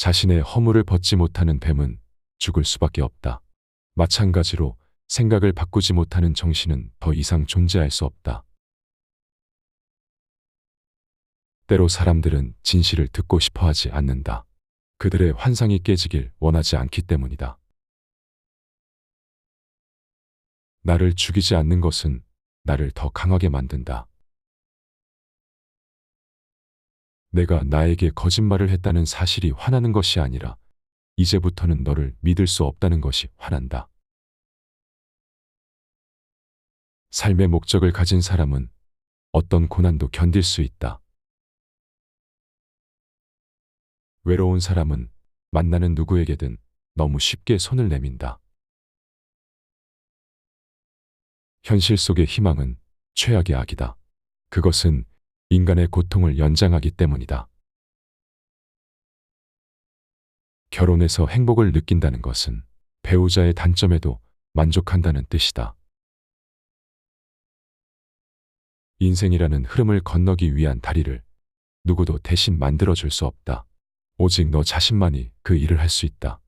자신의 허물을 벗지 못하는 뱀은 죽을 수밖에 없다. 마찬가지로 생각을 바꾸지 못하는 정신은 더 이상 존재할 수 없다. 때로 사람들은 진실을 듣고 싶어 하지 않는다. 그들의 환상이 깨지길 원하지 않기 때문이다. 나를 죽이지 않는 것은 나를 더 강하게 만든다. 내가 나에게 거짓말을 했다는 사실이 화나는 것이 아니라 이제부터는 너를 믿을 수 없다는 것이 화난다. 삶의 목적을 가진 사람은 어떤 고난도 견딜 수 있다. 외로운 사람은 만나는 누구에게든 너무 쉽게 손을 내민다. 현실 속의 희망은 최악의 악이다. 그것은 인간의 고통을 연장하기 때문이다. 결혼해서 행복을 느낀다는 것은 배우자의 단점에도 만족한다는 뜻이다. 인생이라는 흐름을 건너기 위한 다리를 누구도 대신 만들어줄 수 없다. 오직 너 자신만이 그 일을 할 수 있다.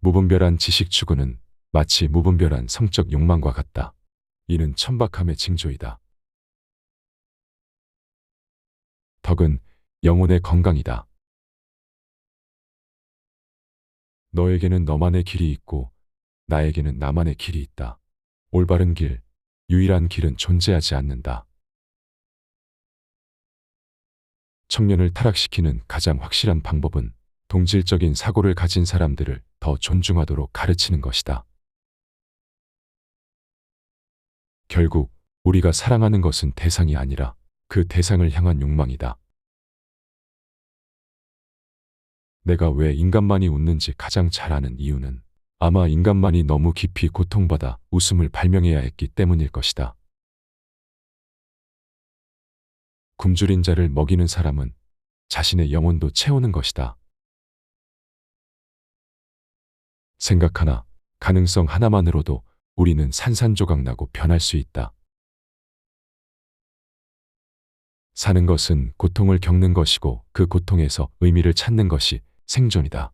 무분별한 지식 추구는 마치 무분별한 성적 욕망과 같다. 이는 천박함의 징조이다. 덕은 영혼의 건강이다. 너에게는 너만의 길이 있고 나에게는 나만의 길이 있다. 올바른 길, 유일한 길은 존재하지 않는다. 청년을 타락시키는 가장 확실한 방법은 동질적인 사고를 가진 사람들을 더 존중하도록 가르치는 것이다. 결국 우리가 사랑하는 것은 대상이 아니라 그 대상을 향한 욕망이다. 내가 왜 인간만이 웃는지 가장 잘 아는 이유는 아마 인간만이 너무 깊이 고통받아 웃음을 발명해야 했기 때문일 것이다. 굶주린 자를 먹이는 사람은 자신의 영혼도 채우는 것이다. 생각 하나, 가능성 하나만으로도 우리는 산산조각나고 변할 수 있다. 사는 것은 고통을 겪는 것이고 그 고통에서 의미를 찾는 것이 생존이다.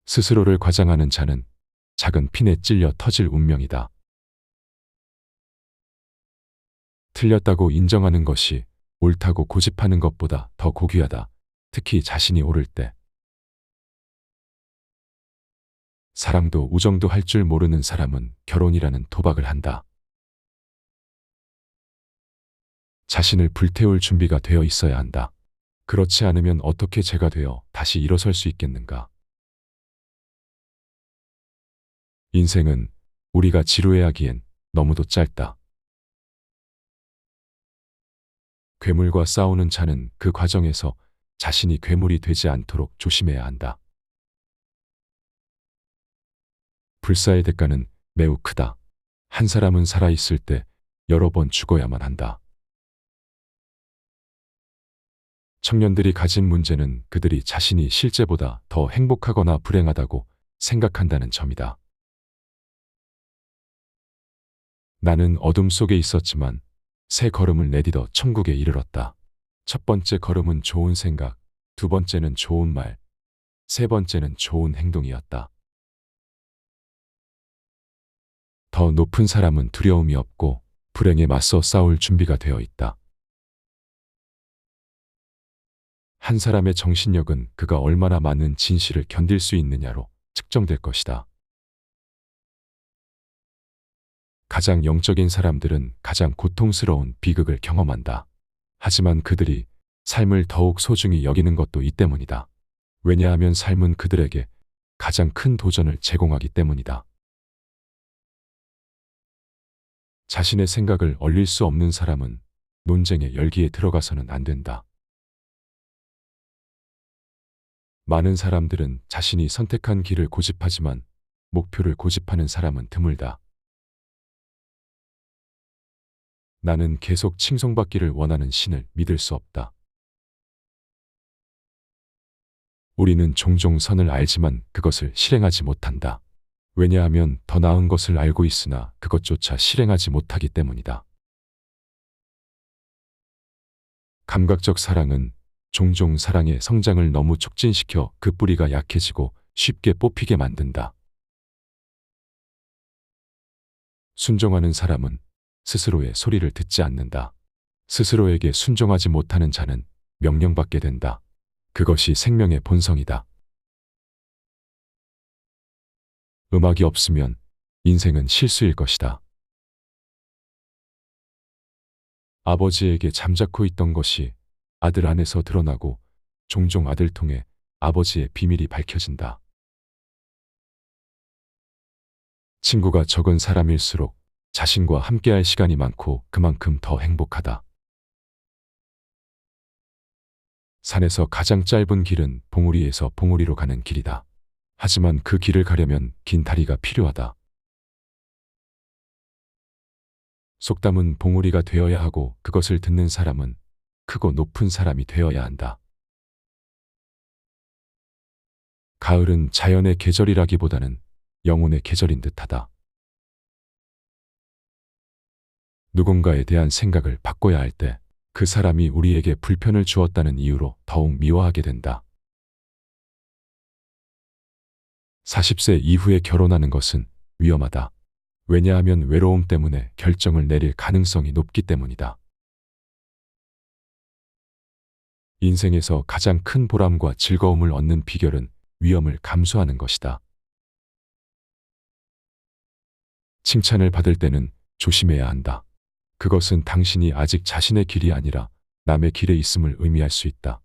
스스로를 과장하는 자는 작은 핀에 찔려 터질 운명이다. 틀렸다고 인정하는 것이 옳다고 고집하는 것보다 더 고귀하다. 특히 자신이 옳을 때. 사랑도 우정도 할 줄 모르는 사람은 결혼이라는 도박을 한다. 자신을 불태울 준비가 되어 있어야 한다. 그렇지 않으면 어떻게 죄가 되어 다시 일어설 수 있겠는가? 인생은 우리가 지루해하기엔 너무도 짧다. 괴물과 싸우는 자는 그 과정에서 자신이 괴물이 되지 않도록 조심해야 한다. 불사의 대가는 매우 크다. 한 사람은 살아있을 때 여러 번 죽어야만 한다. 청년들이 가진 문제는 그들이 자신이 실제보다 더 행복하거나 불행하다고 생각한다는 점이다. 나는 어둠 속에 있었지만 세 걸음을 내딛어 천국에 이르렀다. 첫 번째 걸음은 좋은 생각, 두 번째는 좋은 말, 세 번째는 좋은 행동이었다. 더 높은 사람은 두려움이 없고 불행에 맞서 싸울 준비가 되어 있다. 한 사람의 정신력은 그가 얼마나 많은 진실을 견딜 수 있느냐로 측정될 것이다. 가장 영적인 사람들은 가장 고통스러운 비극을 경험한다. 하지만 그들이 삶을 더욱 소중히 여기는 것도 이 때문이다. 왜냐하면 삶은 그들에게 가장 큰 도전을 제공하기 때문이다. 자신의 생각을 얼릴 수 없는 사람은 논쟁의 열기에 들어가서는 안 된다. 많은 사람들은 자신이 선택한 길을 고집하지만 목표를 고집하는 사람은 드물다. 나는 계속 칭송받기를 원하는 신을 믿을 수 없다. 우리는 종종 선을 알지만 그것을 실행하지 못한다. 왜냐하면 더 나은 것을 알고 있으나 그것조차 실행하지 못하기 때문이다. 감각적 사랑은 종종 사랑의 성장을 너무 촉진시켜 그 뿌리가 약해지고 쉽게 뽑히게 만든다. 순종하는 사람은 스스로의 소리를 듣지 않는다. 스스로에게 순종하지 못하는 자는 명령받게 된다. 그것이 생명의 본성이다. 음악이 없으면 인생은 실수일 것이다. 아버지에게 잠자코 있던 것이 아들 안에서 드러나고 종종 아들 통해 아버지의 비밀이 밝혀진다. 친구가 적은 사람일수록 자신과 함께할 시간이 많고 그만큼 더 행복하다. 산에서 가장 짧은 길은 봉우리에서 봉우리로 가는 길이다. 하지만 그 길을 가려면 긴 다리가 필요하다. 속담은 봉우리가 되어야 하고 그것을 듣는 사람은 크고 높은 사람이 되어야 한다. 가을은 자연의 계절이라기보다는 영혼의 계절인 듯하다. 누군가에 대한 생각을 바꿔야 할 때 그 사람이 우리에게 불편을 주었다는 이유로 더욱 미워하게 된다. 40세 이후에 결혼하는 것은 위험하다. 왜냐하면 외로움 때문에 결정을 내릴 가능성이 높기 때문이다. 인생에서 가장 큰 보람과 즐거움을 얻는 비결은 위험을 감수하는 것이다. 칭찬을 받을 때는 조심해야 한다. 그것은 당신이 아직 자신의 길이 아니라 남의 길에 있음을 의미할 수 있다.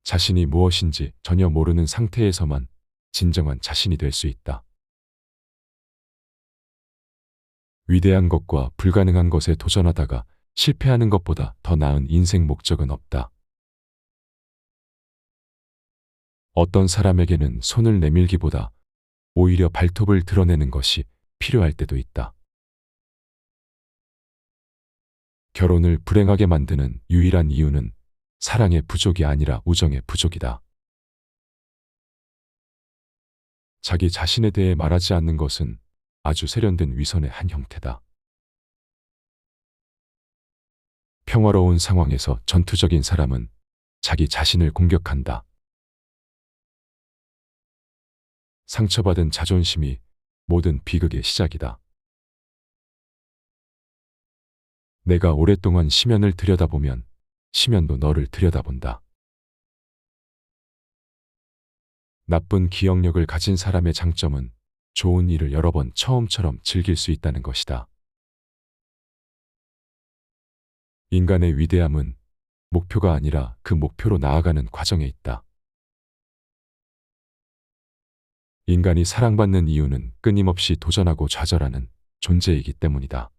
자신이 무엇인지 전혀 모르는 상태에서만 진정한 자신이 될 수 있다. 위대한 것과 불가능한 것에 도전하다가 실패하는 것보다 더 나은 인생 목적은 없다. 어떤 사람에게는 손을 내밀기보다 오히려 발톱을 드러내는 것이 필요할 때도 있다. 결혼을 불행하게 만드는 유일한 이유는 사랑의 부족이 아니라 우정의 부족이다. 자기 자신에 대해 말하지 않는 것은 아주 세련된 위선의 한 형태다. 평화로운 상황에서 전투적인 사람은 자기 자신을 공격한다. 상처받은 자존심이 모든 비극의 시작이다. 내가 오랫동안 심연을 들여다보면 심연도 너를 들여다본다. 나쁜 기억력을 가진 사람의 장점은 좋은 일을 여러 번 처음처럼 즐길 수 있다는 것이다. 인간의 위대함은 목표가 아니라 그 목표로 나아가는 과정에 있다. 인간이 사랑받는 이유는 끊임없이 도전하고 좌절하는 존재이기 때문이다.